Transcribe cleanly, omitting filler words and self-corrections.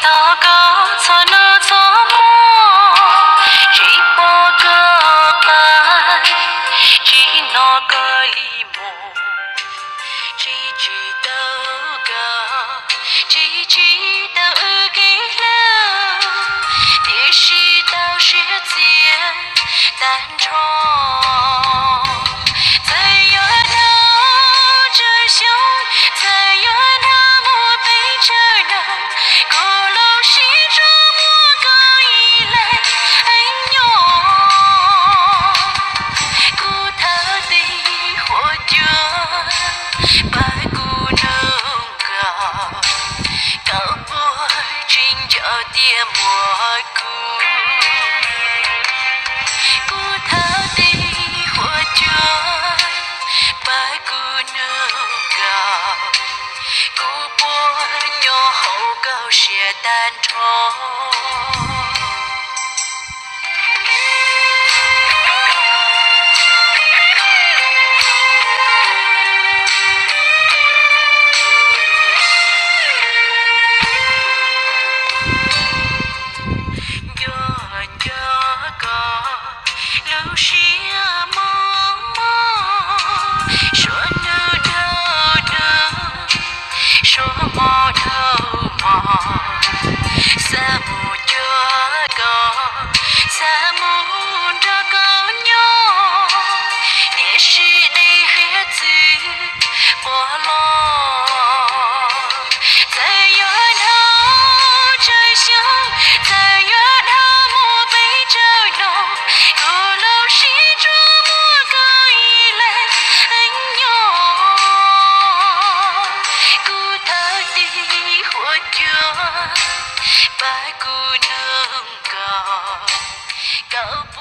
ta có cho nó gió mùa chỉ bỏ cơ bài chỉ nó cơ li mù chỉ đâu cả chỉ đâu cái lâu để chỉ đâu sẽ tiền tan tròn在有那这胸，在有那我背着呢，鼓楼西着我可以来哎呦，古塔的火着，白骨能高，高波真叫爹莫哭。古塔的火着，白骨能高，古波鸟后高些单冲。流星茫茫，说 no no no， 说毛头毛，三木这个，三木这个鸟，也是你孩子菠萝，在远头这乡，在远头我背着侬。是这么个依赖，哎呦，古塔的火着，白骨能高，高不。